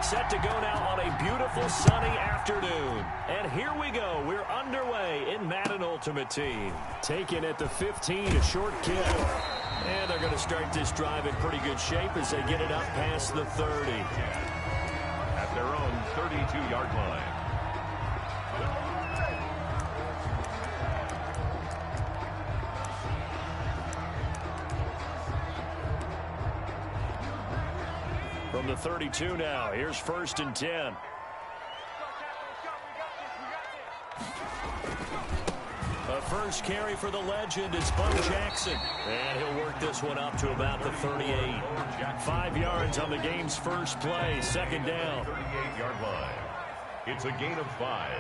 Set to go now on a beautiful sunny afternoon. And here we go. We're underway in Madden Ultimate Team. Taken at the 15, a short kick. And they're going to start this drive in pretty good shape as they get it up past the 30. At their own 32-yard line. From the 32 now, here's 1st and 10. A first carry for the legend is Bo Jackson. And he'll work this one up to about the 38. 5 yards on the game's first play, 2nd down. 38-yard line. It's a gain of 5.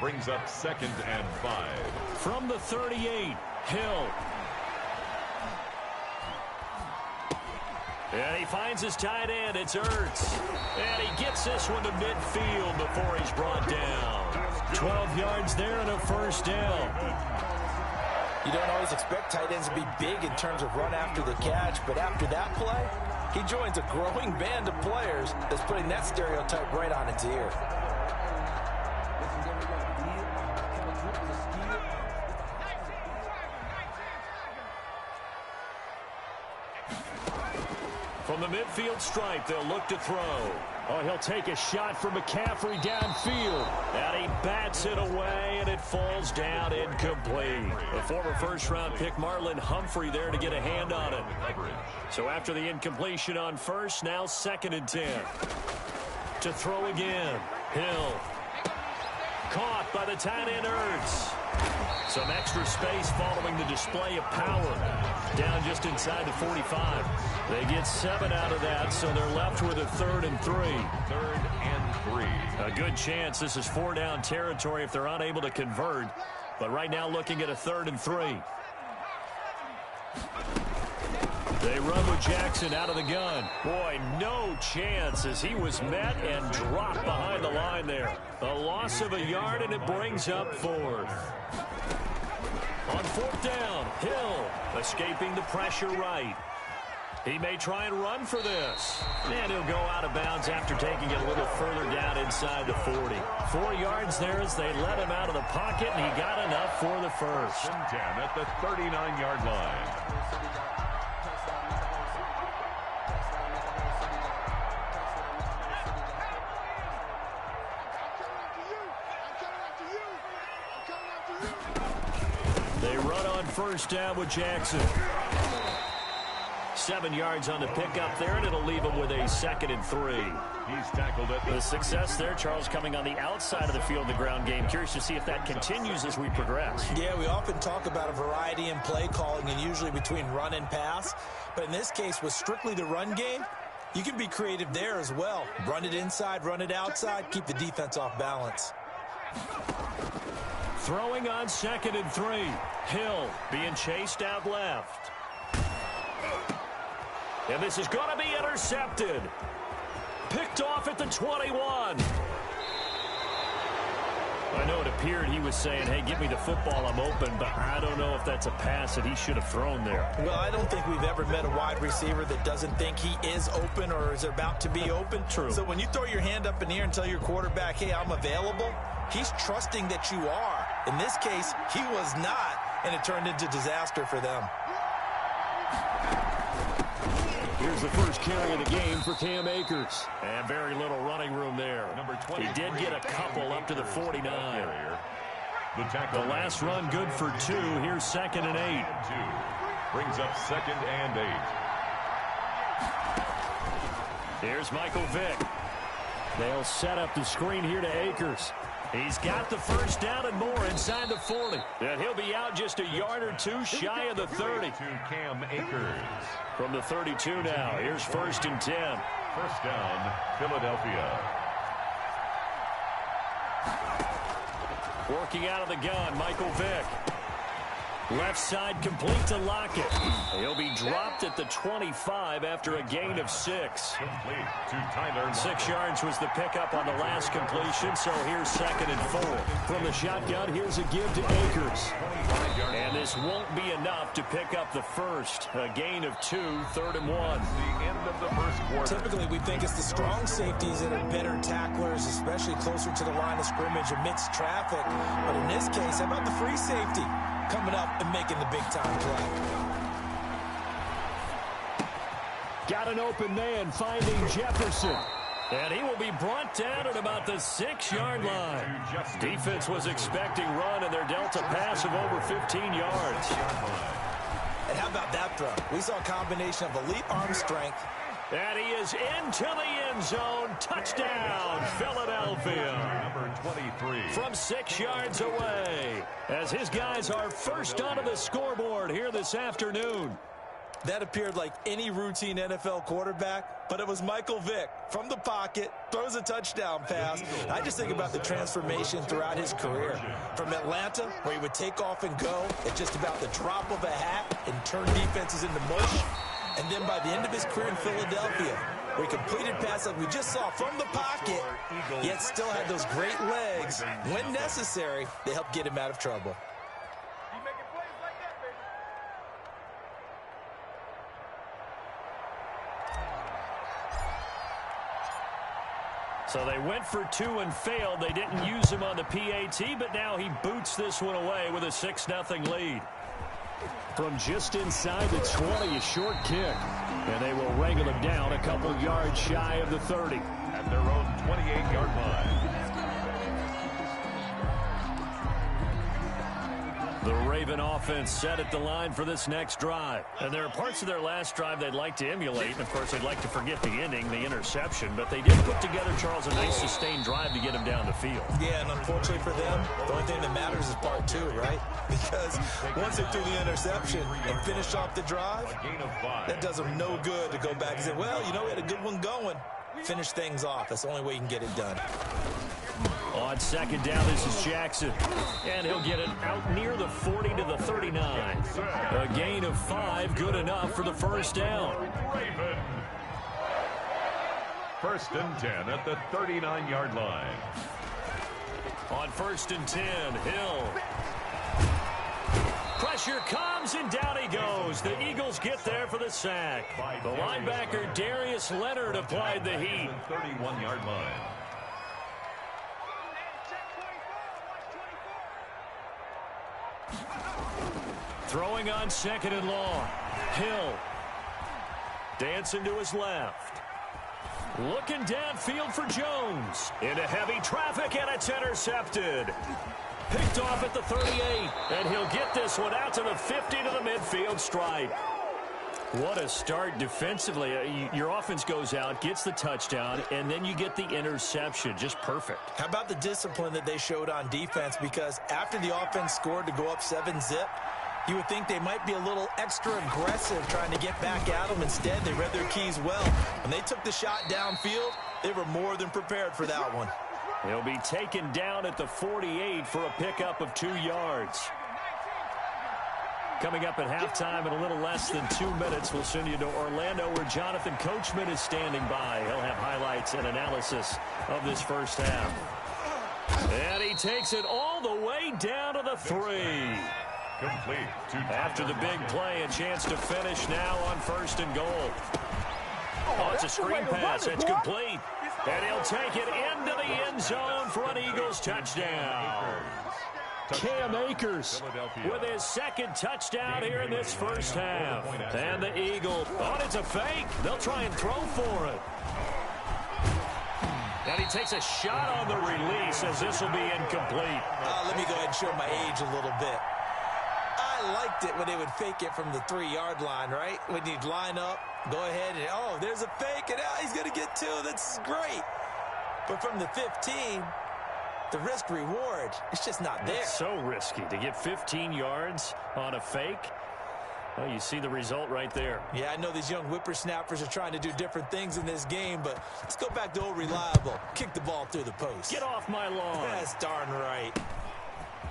Brings up 2nd and 5. From the 38, Hill. And he finds his tight end. It's Ertz. And he gets this one to midfield before he's brought down. 12 yards there and a 1st down. You don't always expect tight ends to be big in terms of run after the catch, but after that play, he joins a growing band of players that's putting that stereotype right on its ear. From the midfield stripe, they'll look to throw. Oh, he'll take a shot from McCaffrey downfield. And he bats it away, and it falls down incomplete. The former first-round pick, Marlon Humphrey, there to get a hand on it. So after the incompletion on first, now 2nd and 10. To throw again. Hill. Caught by the tight end, Ertz. Some extra space following the display of power. Down just inside the 45. They get 7 out of that, so they're left with a 3rd and 3. 3rd and 3. A good chance this is 4-down territory if they're unable to convert. But right now looking at a 3rd and 3. They run with Jackson out of the gun. Boy, no chance as he was met and dropped behind the line there. A loss of a yard, and it brings up 4th. On 4th down, Hill escaping the pressure right. He may try and run for this. And he'll go out of bounds after taking it a little further down inside the 40. 4 yards there as they let him out of the pocket, and he got enough for the 1st. 10 at the 39-yard line. They run on 1st down with Jackson. 7 yards on the pickup there, and it'll leave him with a 2nd and 3. He's tackled at the success there, Charles, coming on the outside of the field, the ground game. Curious to see if that continues as we progress. Yeah, we often talk about a variety in play calling and usually between run and pass. But in this case, with strictly the run game, you can be creative there as well. Run it inside, run it outside, keep the defense off balance. Throwing on 2nd and 3. Hill being chased out left. And this is going to be intercepted. Picked off at the 21. I know it appeared he was saying, hey, give me the football, I'm open, but I don't know if that's a pass that he should have thrown there. Well, I don't think we've ever met a wide receiver that doesn't think he is open or is about to be open. True. So when you throw your hand up in the air and tell your quarterback, hey, I'm available, he's trusting that you are. In this case, he was not, and it turned into disaster for them. Here's the first carry of the game for Cam Akers. And very little running room there. He did get a couple up to the 49. The last run good for 2. Here's 2nd and 8. Brings up 2nd and 8. Here's Michael Vick. They'll set up the screen here to Akers. He's got the 1st down and more inside the 40. And he'll be out just a yard or 2 shy of the 30. To Cam Akers. From the 32 now, here's 1st and 10. 1st down, Philadelphia. Working out of the gun, Michael Vick. Left side complete to Lockett. He'll be dropped at the 25 after a gain of 6. 6 yards was the pickup on the last completion, so here's 2nd and 4. From the shotgun, here's a give to Akers. And this won't be enough to pick up the first. A gain of 2, 3rd and 1. The end of the first quarter. Typically, we think it's the strong safeties that are better tacklers, especially closer to the line of scrimmage amidst traffic. But in this case, how about the free safety coming up and making the big-time play? Got an open man finding Jefferson. And he will be brought down at about the 6-yard line. Defense was expecting run, and they're dealt a pass of over 15 yards. And how about that throw? We saw a combination of elite arm strength. And he is into the end zone. Touchdown, Philadelphia. Number 23. From 6 yards away, as his guys are first onto the scoreboard here this afternoon. That appeared like any routine NFL quarterback, but it was Michael Vick from the pocket, throws a touchdown pass. I just think about the transformation throughout his career. From Atlanta, where he would take off and go at just about the drop of a hat and turn defenses into mush. And then by the end of his career in Philadelphia, where he completed passes like we just saw from the pocket, yet still had those great legs. When necessary, they helped get him out of trouble. So they went for 2 and failed. They didn't use him on the PAT, but now he boots this one away with a 6-0 lead. From just inside the 20, a short kick. And they will wrangle him down a couple yards shy of the 30. At their own 28-yard line. The Raven offense set at the line for this next drive. And there are parts of their last drive they'd like to emulate. And, of course, they'd like to forget the ending, the interception. But they did put together, Charles, a nice sustained drive to get him down the field. Yeah, and unfortunately for them, the only thing that matters is part 2, right? Because once they threw the interception and finished off the drive, that does them no good to go back and say, well, you know, we had a good one going. Finish things off. That's the only way you can get it done. On 2nd down, this is Jackson. And he'll get it out near the 40 to the 39. A gain of 5, good enough for the first down. Raven. 1st and 10 at the 39-yard line. On 1st and 10, Hill. Pressure comes, and down he goes. The Eagles get there for the sack. The linebacker, Darius Leonard, applied the heat. 31-yard line. Throwing on 2nd and long. Hill. Dancing to his left. Looking downfield for Jones. Into heavy traffic, and it's intercepted. Picked off at the 38, and he'll get this one out to the 50 to the midfield stripe. What a start defensively. Your offense goes out, gets the touchdown, and then you get the interception. Just perfect. How about the discipline that they showed on defense? Because after the offense scored to go up 7-zip, you would think they might be a little extra aggressive trying to get back at them. Instead, they read their keys well. When they took the shot downfield, they were more than prepared for that one. He'll be taken down at the 48 for a pickup of 2 yards. Coming up at halftime in a little less than 2 minutes, we'll send you to Orlando, where Jonathan Coachman is standing by. He'll have highlights and analysis of this first half. And he takes it all the way down to the 3. Complete. After the big play, a chance to finish now on 1st and goal. Oh, it's a screen pass. It's complete. And he'll take it into the end zone for an Eagles touchdown. Cam Akers with his 2nd touchdown here in this first half. And the Eagle, oh, it's a fake. They'll try and throw for it. And he takes a shot on the release, as this will be incomplete. Let me go ahead and show my age a little bit. I liked it when they would fake it from the 3-yard line, right? When you'd line up, go ahead and, oh, there's a fake, and he's going to get 2. That's great. But from the 15, the risk-reward, it's just not there. It's so risky to get 15 yards on a fake. Well, you see the result right there. Yeah, I know these young whippersnappers are trying to do different things in this game, but let's go back to old reliable. Kick the ball through the post. Get off my lawn. That's darn right.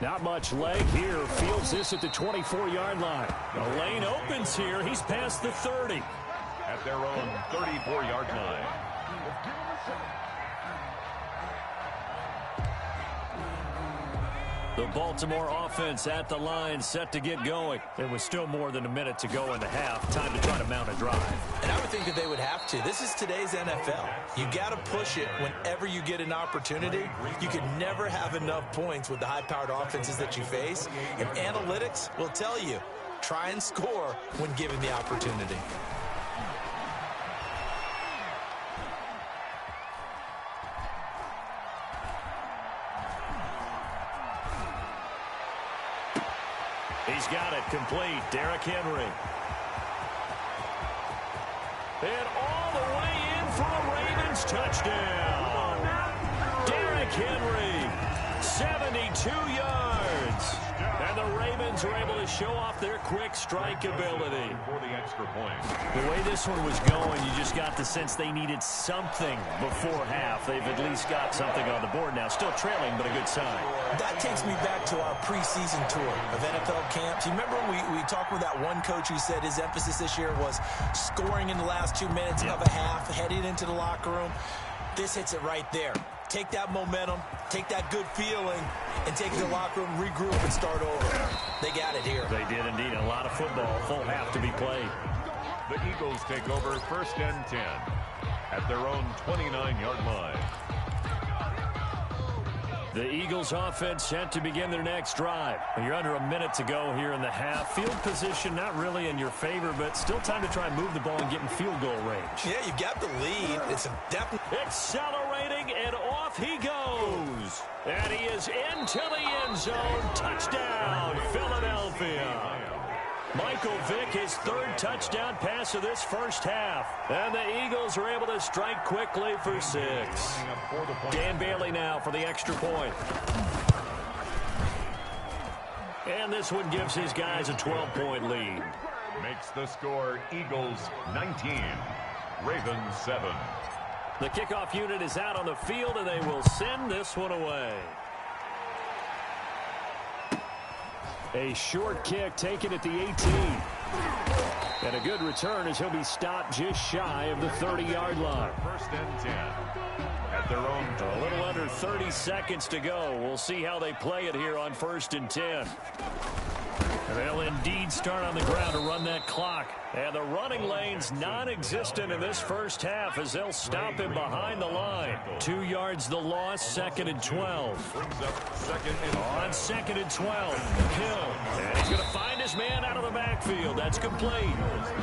Not much leg here. Fields this at the 24-yard line. The lane opens here. He's past the 30. At their own 34-yard line. The Baltimore offense at the line, set to get going. There was still more than a minute to go in the half. Time to try to mount a drive. And I would think that they would have to. This is today's NFL. You got to push it whenever you get an opportunity. You can never have enough points with the high-powered offenses that you face. And analytics will tell you, try and score when given the opportunity. He's got it complete. Derrick Henry. And all the way in for a Ravens touchdown. Derrick Henry, 72 yards. And the Ravens are able to show off their quick strike ability. For the extra point. The way this one was going, you just got the sense they needed something before half. They've at least got something on the board now. Still trailing, but a good sign. That takes me back to our preseason tour of NFL camps. You remember we talked with that one coach who said his emphasis this year was scoring in the last 2 minutes of a half, heading into the locker room. This hits it right there. Take that momentum, take that good feeling, and take it to the locker room, regroup, and start over. They got it here. They did indeed. A lot of football, full half to be played. The Eagles take over 1st and 10 at their own 29-yard line. The Eagles offense set to begin their next drive. You're under a minute to go here in the half. Field position not really in your favor, but still time to try and move the ball and get in field goal range. Yeah, you got the lead. It's a definite. Accelerating, and off he goes. And he is into the end zone. Touchdown, Philadelphia. Michael Vick, his 3rd touchdown pass of this first half. And the Eagles are able to strike quickly for 6. Dan Bailey now for the extra point. And this one gives his guys a 12-point lead. Makes the score Eagles 19, Ravens 7. The kickoff unit is out on the field, and they will send this one away. A short kick taken at the 18. And a good return as he'll be stopped just shy of the 30-yard line. 1st and 10 at their own. A little under 30 seconds to go. We'll see how they play it here on 1st and 10. And they'll indeed start on the ground to run that clock. And the running lane's non-existent in this first half as they'll stop him behind the line. 2 yards the loss, 2nd and 12. Brings up 2nd and on 2nd and 12. Hill. And he's going to find his man out of the backfield. That's complete.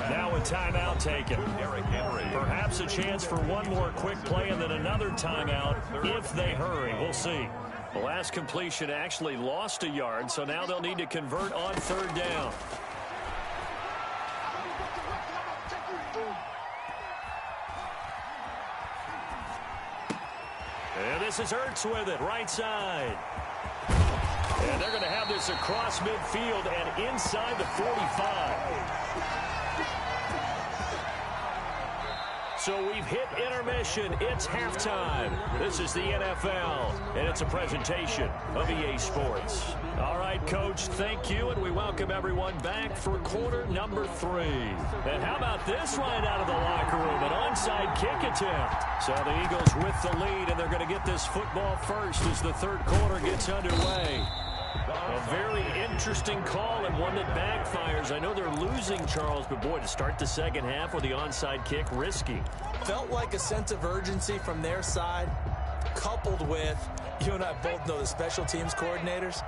Now a timeout taken. Derrick Henry. Perhaps a chance for one more quick play and then another timeout if they hurry. We'll see. The last completion actually lost a yard, so now they'll need to convert on 3rd down. And this is Ertz with it, right side. And they're going to have this across midfield and inside the 45. So we've hit intermission. It's halftime. This is the NFL, and it's a presentation of EA Sports. All right, Coach, thank you, and we welcome everyone back for quarter number 3. And how about this right out of the locker room, an onside kick attempt. So the Eagles with the lead, and they're going to get this football first as the 3rd quarter gets underway. A very interesting call and one that backfires. I know they're losing, Charles, but boy, to start the 2nd half with the onside kick, risky. Felt like a sense of urgency from their side, coupled with, you and I both know the special teams coordinators.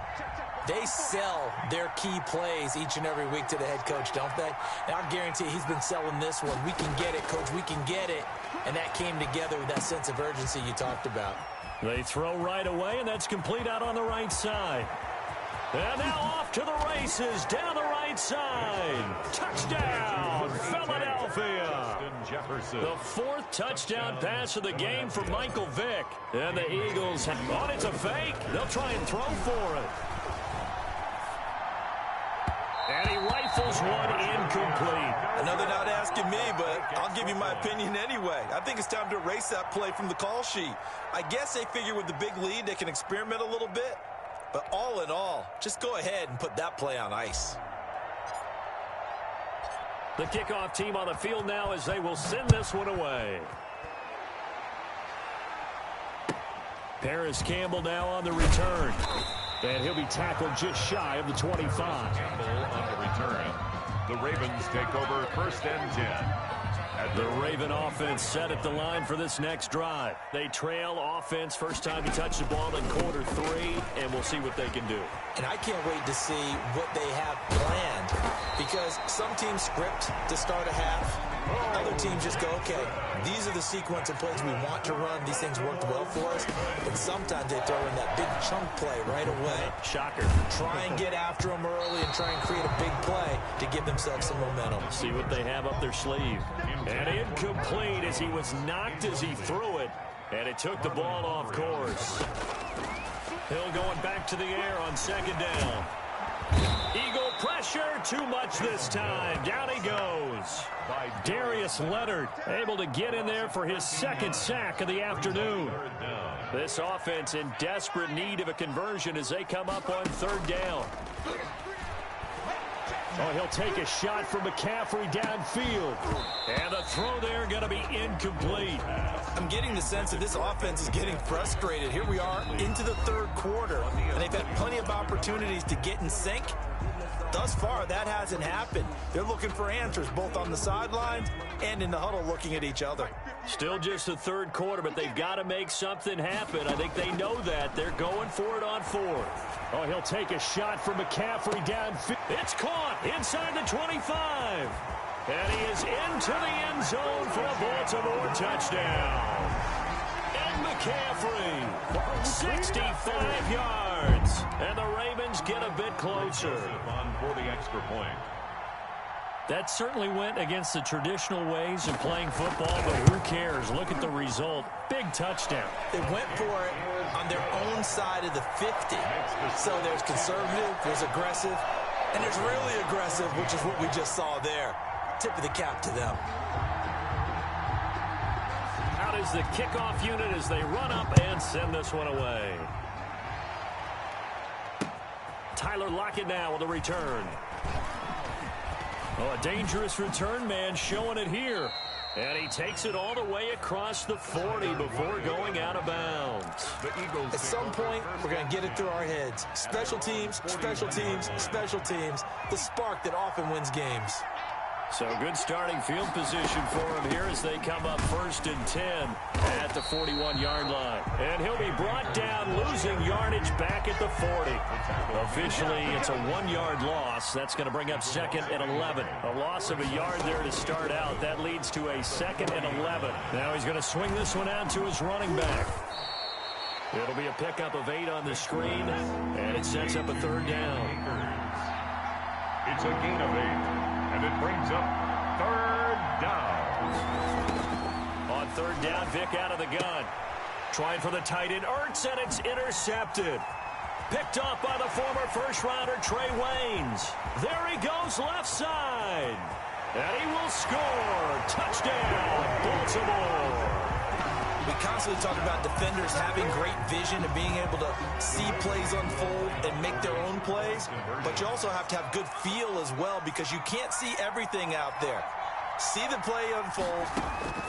They sell their key plays each and every week to the head coach, don't they? And I guarantee he's been selling this one. We can get it, Coach. We can get it. And that came together with that sense of urgency you talked about. They throw right away, and that's complete out on the right side. And now off to the races, down the right side. Touchdown, Philadelphia. The 4th touchdown pass of the game for Michael Vick. And the Eagles, oh, it's a fake. They'll try and throw for it. And he rifles one incomplete. I know they're not asking me, but I'll give you my opinion anyway. I think it's time to erase that play from the call sheet. I guess they figure with the big lead they can experiment a little bit. But all in all, just go ahead and put that play on ice. The kickoff team on the field now as they will send this one away. Paris Campbell now on the return. And he'll be tackled just shy of the 25. Campbell on the return. The Ravens take over 1st and 10. The Raven offense set at the line for this next drive. They trail offense first time to touch the ball in quarter 3, and we'll see what they can do. And I can't wait to see what they have planned, because some teams script to start a half. Other teams just go, okay, these are the sequence of plays we want to run. These things worked well for us. And sometimes they throw in that big chunk play right away. Shocker. Try and get after them early and try and create a big play to give themselves some momentum. See what they have up their sleeve. And incomplete as he was knocked as he threw it. And it took the ball off course. Hill going back to the air on 2nd down. Eagle pressure, too much this time. Down he goes. Darius Leonard able to get in there for his 2nd sack of the afternoon. This offense in desperate need of a conversion as they come up on 3rd down. Oh, he'll take a shot from McCaffrey downfield. And the throw there going to be incomplete. I'm getting the sense that this offense is getting frustrated. Here we are into the 3rd quarter, and they've had plenty of opportunities to get in sync. Thus far, that hasn't happened. They're looking for answers both on the sidelines and in the huddle looking at each other. Still just the 3rd quarter, but they've got to make something happen. I think they know that. They're going for it on 4th. Oh, he'll take a shot from McCaffrey downfield. It's caught inside the 25. And he is into the end zone for a Baltimore touchdown. And McCaffrey, 65 yards. And the Ravens get a bit closer. On for the extra point. That certainly went against the traditional ways of playing football, but who cares? Look at the result. Big touchdown. They went for it on their own side of the 50. So there's conservative, there's aggressive, and there's really aggressive, which is what we just saw there. Tip of the cap to them. Out is the kickoff unit as they run up and send this one away. Tyler Lockett now with a return. Oh, a dangerous return man showing it here. And he takes it all the way across the 40 before going out of bounds. The Eagles. At some point, we're going to get it through our heads. Special teams, special teams, special teams. The spark that often wins games. So good starting field position for him here as they come up 1st and 10 at the 41-yard line. And he'll be brought down, losing yardage back at the 40. Officially, it's a 1-yard loss. That's going to bring up 2nd and 11. A loss of a yard there to start out. That leads to a 2nd and 11. Now he's going to swing this one out to his running back. It'll be a pickup of 8 on the screen, and it sets up a 3rd down. It's a gain of 8. And it brings up 3rd down. On 3rd down, Vic out of the gun. Trying for the tight end, Ertz, and it's intercepted. Picked off by the former first-rounder, Trey Waynes. There he goes, left side. And he will score. Touchdown, Baltimore. We constantly talk about defenders having great vision and being able to see plays unfold and make their own plays. But you also have to have good feel as well, because you can't see everything out there. See the play unfold,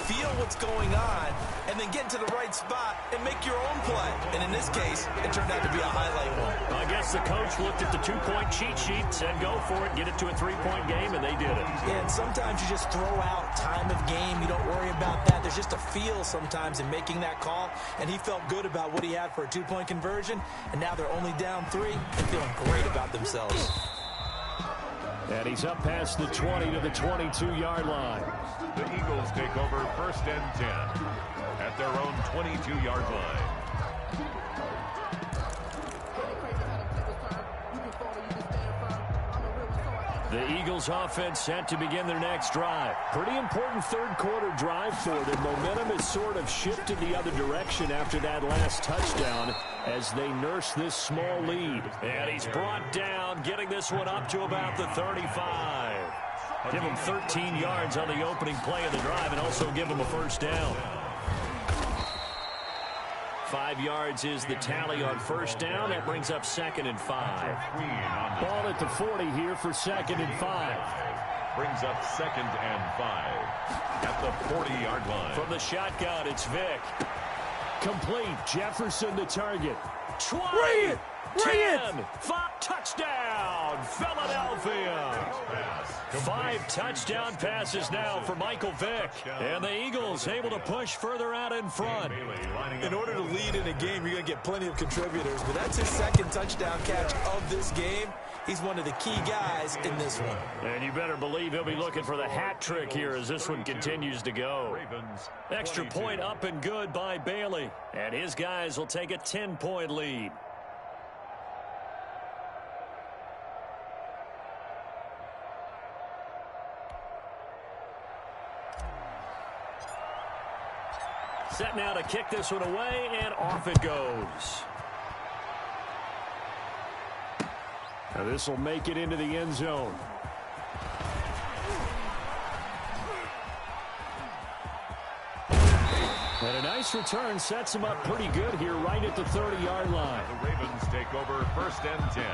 feel what's going on, and then get into the right spot and make your own play. And in this case, it turned out to be a highlight one. I guess the coach looked at the 2-point cheat sheet, said go for it, get it to a 3-point game, and they did it. Yeah, and sometimes you just throw out time of game. You don't worry about that. There's just a feel sometimes in making that call, and he felt good about what he had for a 2-point conversion, and now they're only down 3 and feeling great about themselves. And he's up past the 20 to the 22-yard line. The Eagles take over 1st and 10 at their own 22-yard line. The Eagles offense set to begin their next drive. Pretty important 3rd quarter drive for them. Momentum has sort of shifted the other direction after that last touchdown as they nurse this small lead. And he's brought down, getting this one up to about the 35. Give him 13 yards on the opening play of the drive and also give him a 1st down. 5 yards is the tally on first down. That brings up 2nd and 5. Ball at the 40 here for 2nd and 5. Brings up 2nd and 5 at the 40-yard line. From the shotgun, it's Vick. Complete. Jefferson the target. 20. Bring it. 10. 5. Touchdown. Philadelphia. 5 touchdown passes now for Michael Vick. And the Eagles able to push further out in front. In order to lead in a game, you're going to get plenty of contributors. But that's his 2nd touchdown catch of this game. He's one of the key guys in this one. And you better believe he'll be looking for the hat trick here as this one continues to go. Extra point up and good by Bailey. And his guys will take a 10-point lead. Set now to kick this one away, and off it goes. Now this will make it into the end zone. And a nice return sets him up pretty good here right at the 30-yard line. The Ravens take over 1st and 10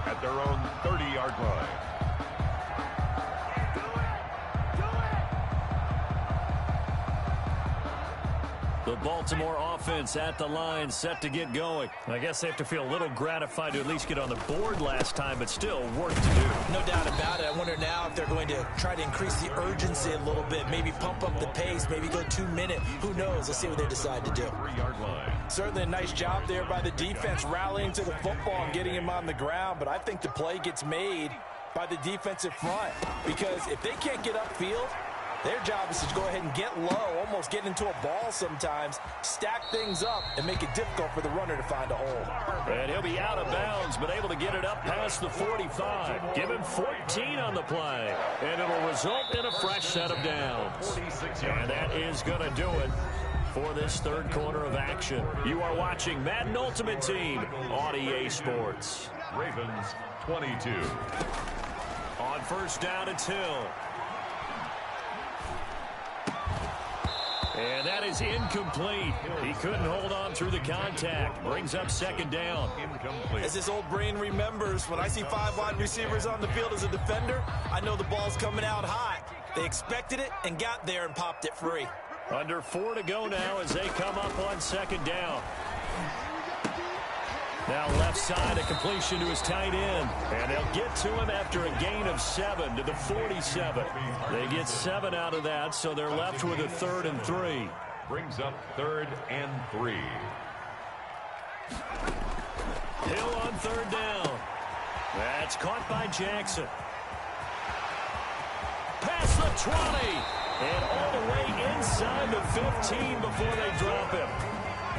at their own 30-yard line. The Baltimore offense at the line, set to get going. I guess they have to feel a little gratified to at least get on the board last time, but still work to do. No doubt about it. I wonder now if they're going to try to increase the urgency a little bit, maybe pump up the pace, maybe go 2-minute. Who knows? Let's see what they decide to do. 3-yard line. Certainly a nice job there by the defense, rallying to the football and getting him on the ground, but I think the play gets made by the defensive front, because if they can't get upfield, their job is to go ahead and get low, almost get into a ball sometimes, stack things up, and make it difficult for the runner to find a hole. And he'll be out of bounds, but able to get it up past the 45. Give him 14 on the play, and it'll result in a fresh set of downs. And that is going to do it for this third quarter of action. You are watching Madden Ultimate Team on EA Sports. Ravens 22. On first down, it's Hill. And that is incomplete. He couldn't hold on through the contact. Brings up 2nd down. Incomplete. As his old brain remembers, when I see 5 wide receivers on the field as a defender, I know the ball's coming out hot. They expected it and got there and popped it free. Under 4 to go now as they come up on 2nd down. Now left side, a completion to his tight end. And they'll get to him after a gain of 7 to the 47. They get 7 out of that, so they're left with a 3rd and 3. Brings up 3rd and 3. Hill on 3rd down. That's caught by Jackson. Past the 20. And all the way inside the 15 before they drop him.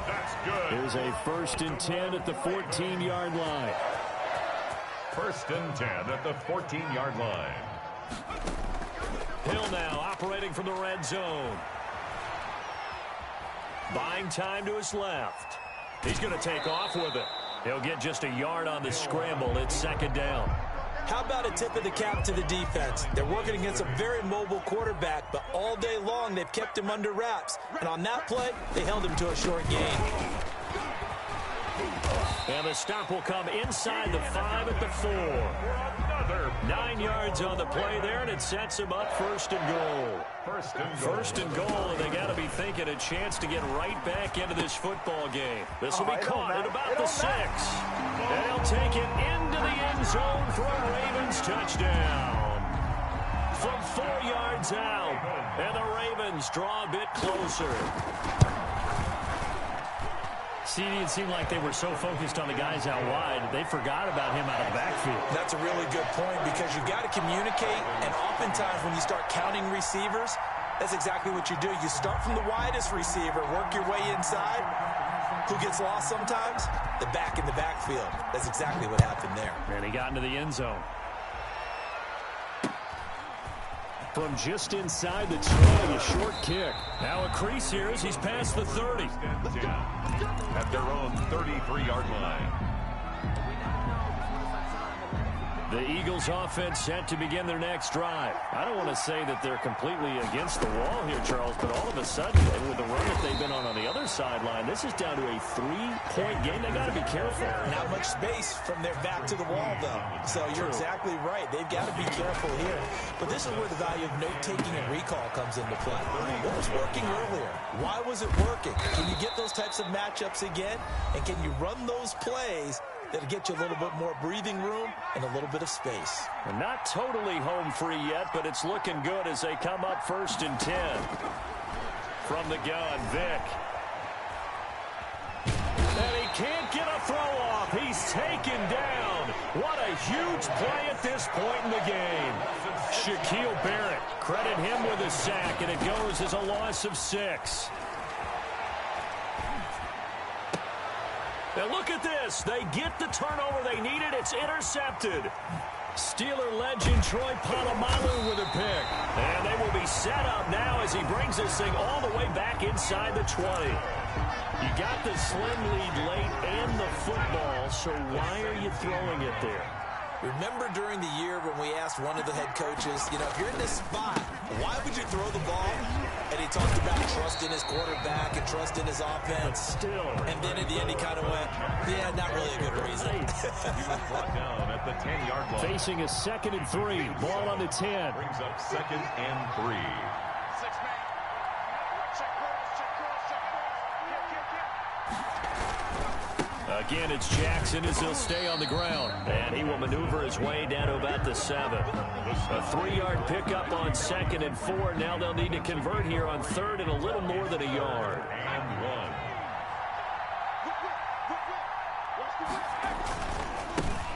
That's good. Here's a 1st and 10 at the 14-yard line. 1st and 10 at the 14-yard line. Hill now operating from the red zone. Buying time to his left. He's going to take off with it. He'll get just a yard on the scramble. It's 2nd down. How about a tip of the cap to the defense? They're working against a very mobile quarterback, but all day long they've kept him under wraps. And on that play, they held him to a short gain. And the stop will come inside the 5 at the 4. Another 9 yards on the play there, and it sets him up 1st and goal. 1st and goal, and they got to be thinking a chance to get right back into this football game. This will be caught at about the 6. And he'll take it into the end zone for a Ravens touchdown. From 4 yards out, and the Ravens draw a bit closer. It seemed like they were so focused on the guys out wide, they forgot about him out of the backfield. That's a really good point, because you've got to communicate, and oftentimes when you start counting receivers, that's exactly what you do. You start from the widest receiver, work your way inside. Who gets lost sometimes? The back in the backfield. That's exactly what happened there. And he got into the end zone. From just inside the 20, a short kick. Now a crease here as he's past the 30. At their own 33-yard line. The Eagles offense set to begin their next drive. I don't want to say that they're completely against the wall here, Charles, but all of a sudden, with the run that they've been on the other sideline, this is down to a 3-point game. They got to be careful. Not much space from their back to the wall, though. So you're exactly right. They've got to be careful here. But this is where the value of note-taking and recall comes into play. What was working earlier? Why was it working? Can you get those types of matchups again? And can you run those plays that'll get you a little bit more breathing room and a little bit of space? And not totally home free yet, but it's looking good as they come up 1st and 10. From the gun, Vick. And he can't get a throw off. He's taken down. What a huge play at this point in the game. Shaquille Barrett, credit him with a sack, and it goes as a loss of 6. Now look at this. They get the turnover they needed. It's intercepted. Steeler legend Troy Polamalu with a pick. And they will be set up now as he brings this thing all the way back inside the 20. You got the slim lead late and the football, so why are you throwing it there? Remember during the year when we asked one of the head coaches, you know, if you're in this spot, why would you throw the ball? And he talked about trust in his quarterback and trust in his offense. But still. And then at the end he kind of went, yeah, not really a good reason. He was brought down at the 10-yard line. Facing a 2nd and 3. Ball on the 10. Brings up 2nd and 3. Again, it's Jackson as he'll stay on the ground. And he will maneuver his way down to about the 7. A 3-yard pickup on 2nd and 4. Now they'll need to convert here on 3rd and a little more than a yard. And 1.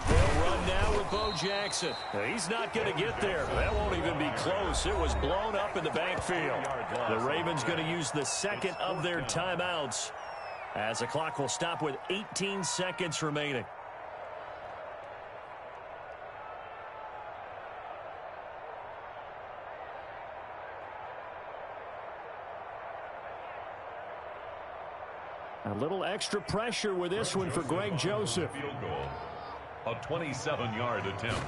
They'll run now with Bo Jackson. He's not going to get there. That won't even be close. It was blown up in the backfield. The Ravens going to use the 2nd of their timeouts, as the clock will stop with 18 seconds remaining. A little extra pressure with this one for Greg Joseph. Field goal. A 27-yard attempt.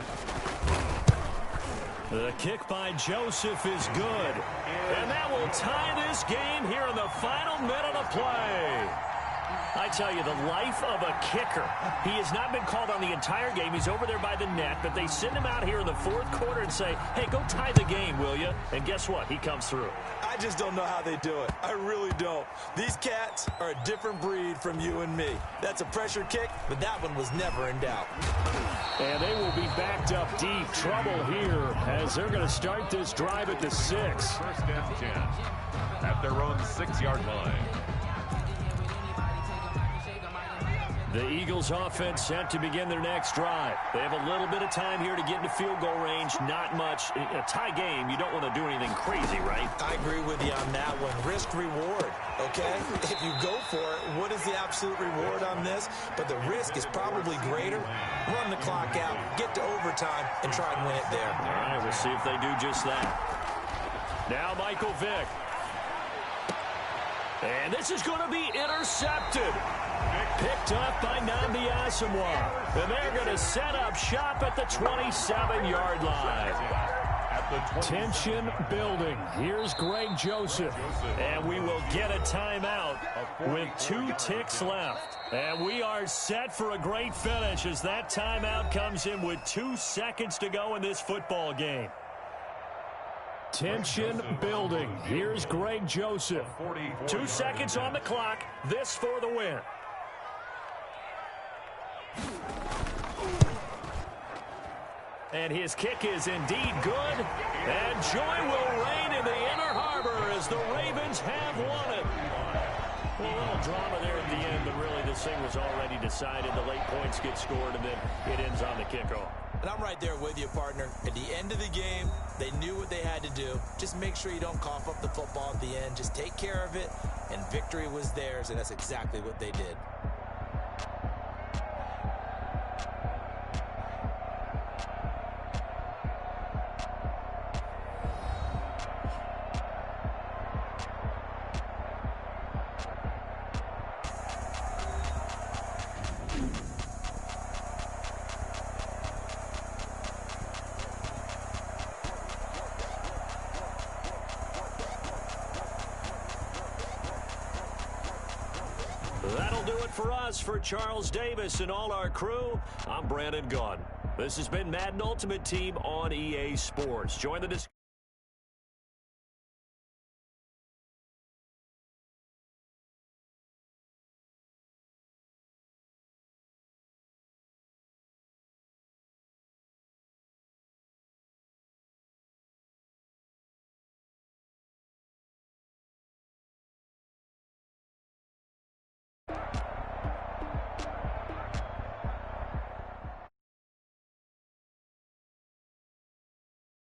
The kick by Joseph is good. And that will tie this game here in the final minute of play. I tell you, the life of a kicker. He has not been called on the entire game. He's over there by the net, but they send him out here in the 4th quarter and say, hey, go tie the game, will you? And guess what? He comes through. I just don't know how they do it. I really don't. These cats are a different breed from you and me. That's a pressure kick, but that one was never in doubt. And they will be backed up deep. Trouble here as they're going to start this drive at the 6. 1st and 10 at their own 6-yard line. The Eagles offense set to begin their next drive. They have a little bit of time here to get into field goal range. Not much. In a tie game, you don't want to do anything crazy, right? I agree with you on that one. Risk reward, okay? If you go for it, what is the absolute reward on this? But the risk is probably greater. Run the clock out, get to overtime, and try and win it there. All right, we'll see if they do just that. Now Michael Vick. And this is going to be intercepted. Picked up by Nnamdi Asomugha. And they're going to set up shop at the 27-yard line. Tension building. Here's Greg Joseph. And we will get a timeout with 2 ticks left. And we are set for a great finish as that timeout comes in with 2 seconds to go in this football game. Tension building. Here's Greg Joseph. 2 seconds on the clock. This for the win. And his kick is indeed good. And joy will reign in the Inner Harbor as the Ravens have won it. Well, a little drama there at the end, but really this thing was already decided. The late points get scored, and then it ends on the kickoff. And I'm right there with you, partner. At the end of the game, they knew what they had to do. Just make sure you don't cough up the football at the end. Just take care of it, and victory was theirs, and that's exactly what they did. That'll do it for us. For Charles Davis and all our crew, I'm Brandon Gaudin. This has been Madden Ultimate Team on EA Sports. Join the discussion.